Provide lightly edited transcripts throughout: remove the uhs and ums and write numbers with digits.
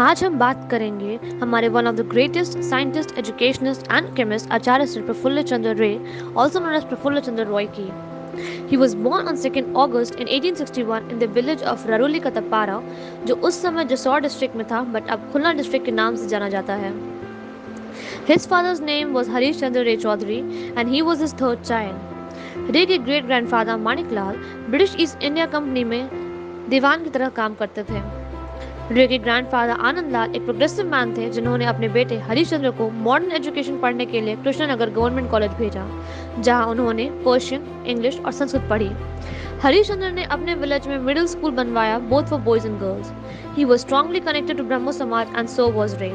आज हम बात करेंगे हमारे one of the greatest scientist, educationist and chemist Acharya Shri Prafulla Chandra Ray, also known as Praful चंद्र रॉय की। He was born on 2nd August in 1861 in the village of Raroli Katapara, जो उस समय जसौर डिस्ट्रिक्ट में था बट अब खुलना डिस्ट्रिक्ट के नाम से जाना जाता है। His father's name was Harish Chandra Ray Chaudhary and he was his third child. रे के ग्रेट ग्रैंडफादर मानिक लाल ब्रिटिश ईस्ट इंडिया कंपनी में दीवान की तरह काम करते थे। रे के ग्रैंडफादर आनंद लाल एक प्रोग्रेसिव मैन थे जिन्होंने अपने बेटे हरिश्चंद्र को मॉडर्न एजुकेशन पढ़ने के लिए कृष्णनगर गवर्नमेंट कॉलेज भेजा, जहां उन्होंने पर्शियन, इंग्लिश और संस्कृत पढ़ी। हरिश्चंद्र ने अपने विलेज में मिडिल स्कूल बनवाया, both for boys and girls. He was strongly connected to Brahmo Samaj and so was रे।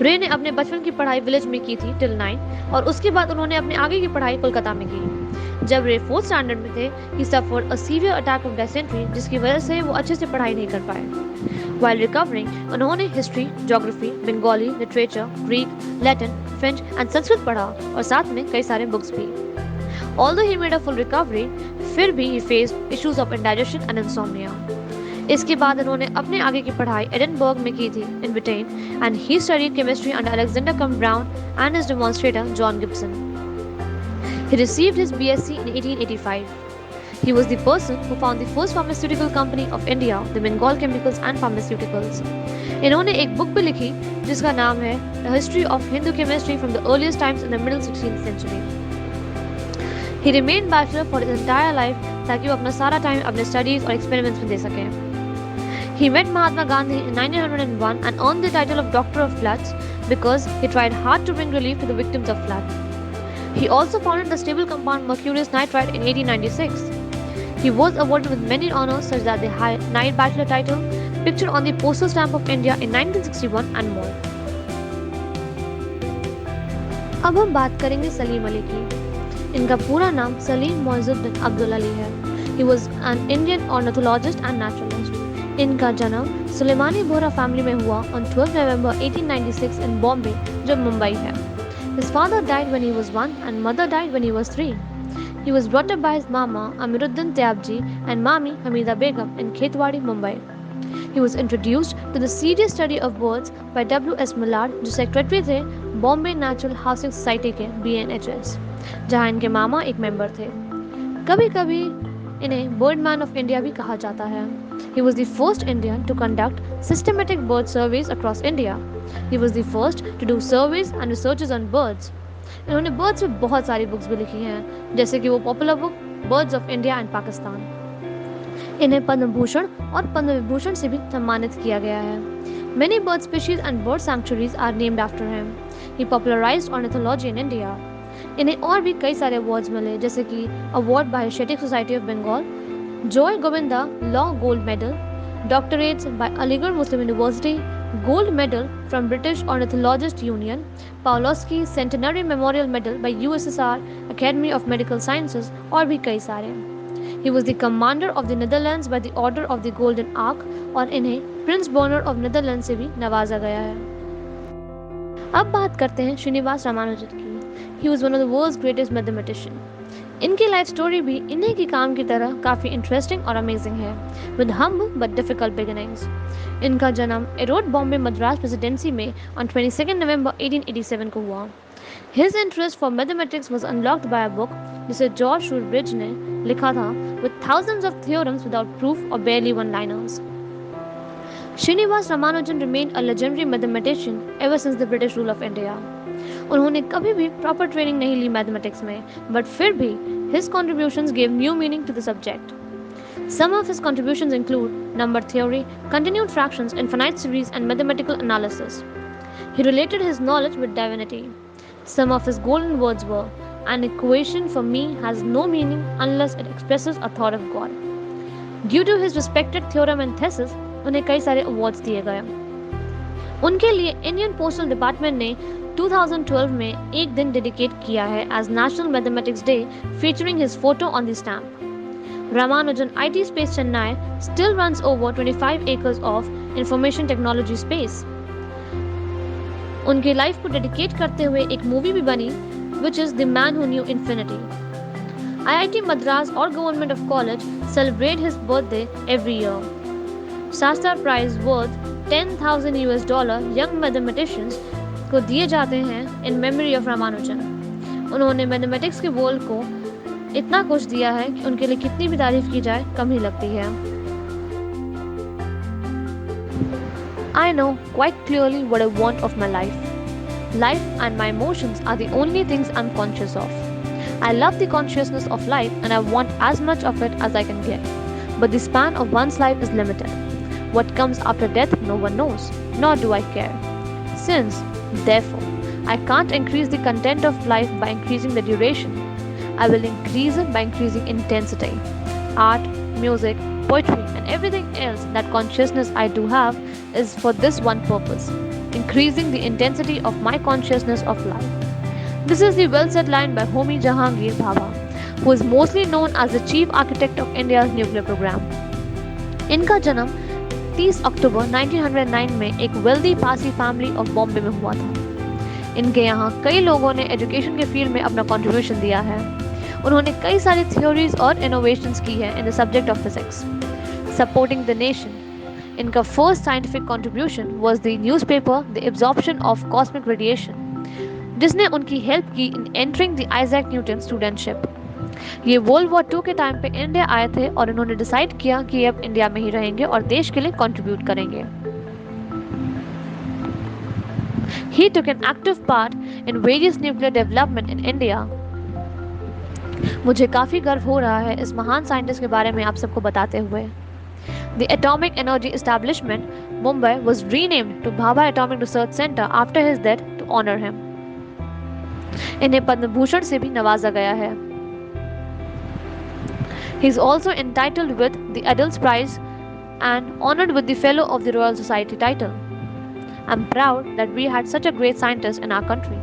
रे ने अपने बचपन की पढ़ाई विलेज में की थी टिल 9 और उसके बाद उन्होंने अपने आगे की पढ़ाई कोलकाता में की। जब रे 4th स्टैंडर्ड में थे, ही suffered a severe attack of dysentery, जिसकी वजह से वो अच्छे से पढ़ाई नहीं कर पाए। While recovering, उन्होंने history, geography, Bengali, literature, Greek, Latin, French and Sanskrit पढ़ा और साथ में कई सारे बुक्स भी। Although he made a full recovery, फिर भी he faced issues of indigestion and insomnia। इसके बाद उन्होंने अपने आगे की पढ़ाई एडिनबर्ग में की थी in Britain and he studied chemistry under Alexander come brown and his demonstrator John Gibson. He received his BSc in 1885. He was the person who found the first pharmaceutical company of India, the Bengal Chemicals and Pharmaceuticals. इन्होंने एक book भी लिखी जिसका नाम है The History of Hindu Chemistry from the Earliest Times in the Middle 16th Century. He remained bachelor for his entire life ताकि वो अपना सारा टाइम अपने स्टडीज और एक्सपेरिमेंट्स में दे सकें। He met Mahatma Gandhi in 1901 and earned the title of Doctor of Floods because he tried hard to bring relief to the victims of flood. He also founded the stable compound mercurius nitride in 1896. He was awarded with many honors such as the Knight Bachelor title, pictured on the postal stamp of India in 1961 and more. अब हम बात करेंगे सलीम अली की। इनका पूरा नाम सलीम मोइजुद्दीन अब्दुल अली है। He was an Indian ornithologist and naturalist. इनका जन्म सुलेमानी बोहरा फैमिली में हुआ on 12 November 1896 in Bombay, जो मुंबई है। His father died when he was 1 and mother died when he was 3. He was brought up by his mama Amiruddin Tyabji and Mami Hamida Begum in Khetwadi, Mumbai. He was introduced to the serious study of birds by W.S. Millard, जो secretary थे Bombay natural housing society के BNHS, जहां इनके मामा एक member थे। कभी कभी इन्हें बर्डमैन ऑफ इंडिया भी कहा जाता है। He was the first Indian to conduct systematic bird surveys across India. He was the first to do surveys and researches on birds. इन्होंने बर्ड्स पे बहुत सारी बुक्स भी लिखी हैं, जैसे कि वो popular book birds of India and Pakistan. इन्हें पद्म भूषण और पद्म विभूषण से भी सम्मानित किया गया है। Many bird species and bird sanctuaries are named after him. He popularized ornithology in India. इन्हें और भी कई सारे अवार्ड्स मिले, जैसे कि award by Asiatic society of Bengal, Joy Gobinda Law gold medal, doctorates by Aligarh Muslim university, gold medal from British ornithologist union, Pavlovsky centenary memorial medal by USSR academy of medical sciences और भी कई सारे। He was the commander of the Netherlands by the Order of the Golden Ark और इन्हें Prince burner of Netherlands से भी नवाजा गया है। अब बात करते हैं श्रीनिवास रामानुजन की। He was one of the world's greatest mathematician. इनकी लाइफ स्टोरी भी इन्हीं के काम की तरह काफ़ी इंटरेस्टिंग और अमेजिंग है, with humble but difficult beginnings. इनका जन्म एरोड बॉम्बे मद्रास प्रेसिडेंसी में on 22 November 1887 को हुआ। His interest for mathematics was unlocked by a book जिसे जॉर्ज शूरब्रिज ने लिखा था, with thousands of theorems without proof or barely one-liners. Srinivas Ramanujan remained a legendary mathematician ever since the British rule of India. उन्होंने कभी भी proper training नहीं ली mathematics में, but फिर भी his contributions gave new meaning to the subject. Some of his contributions include number theory, continued fractions, infinite series, and mathematical analysis. He related his knowledge with divinity. Some of his golden words were, "An equation for me has no meaning unless it expresses a thought of God." Due to his respected theorem and thesis, उन्हें कई सारे awards दिए गए। उनके लिए Indian postal department ने 2012 में एक दिन डेडिकेट किया है as national mathematics day, featuring his photo on the stamp. Ramanujan IT space Chennai still runs over 25 acres of information technology space. उनकी लाइफ को डेडिकेट करते हुए एक मूवी भी बनी, which is the man who knew infinity. IIT Madras और government of college celebrate his birthday every year. Shastra Prize worth 10,000 US dollar young mathematicians को दिए जाते हैं इन मेमोरी ऑफ रामानुजन। उन्होंने मैथमेटिक्स के वर्ल्ड को इतना कुछ दिया है कि उनके लिए कितनी भी तारीफ की जाए कम ही लगती है। I know quite clearly what I want of my life. Life and my emotions are the only things I'm conscious of. I love the consciousness of life and I want as much of it as I can get. But the span of one's life is limited. What comes after death, no one knows, nor do I care. Since, therefore, I can't increase the content of life by increasing the duration, I will increase it by increasing intensity. Art, music, poetry, and everything else that consciousness I do have is for this one purpose, increasing the intensity of my consciousness of life. This is the well said line by Homi Jehangir Bhabha, who is mostly known as the chief architect of India's nuclear program. इनका जन्म 30 अक्टूबर 1909 में एक wealthy Parsi family of Bombay में हुआ था। इनके यहाँ कई लोगों ने एजुकेशन के फील्ड में अपना कंट्रीब्यूशन दिया है। उन्होंने कई सारी थ्योरीज और इनोवेशंस की है in the subject of physics. Supporting the nation, इनका first scientific contribution was the newspaper the absorption of cosmic radiation, जिसने उनकी हेल्प की in entering the Isaac Newton studentship. ये वर्ल्ड वॉर 2 के टाइम पे इंडिया आए थे और इन्होंने डिसाइड किया कि अब इंडिया में ही रहेंगे और देश के लिए कंट्रीब्यूट करेंगे। He took an active part in various nuclear development in India. मुझे काफ़ी गर्व हो रहा है इस महान साइंटिस्ट के बारे में आप सबको बताते हुए। The Atomic Energy Establishment, Mumbai, was renamed to Bhabha Atomic Research Center after his death to honor him. इन्हें पद्म भूषण से भी नवाजा गया है। He is also entitled with the Adolphus Prize and honored with the Fellow of the Royal Society title. I'm proud that we had such a great scientist in our country.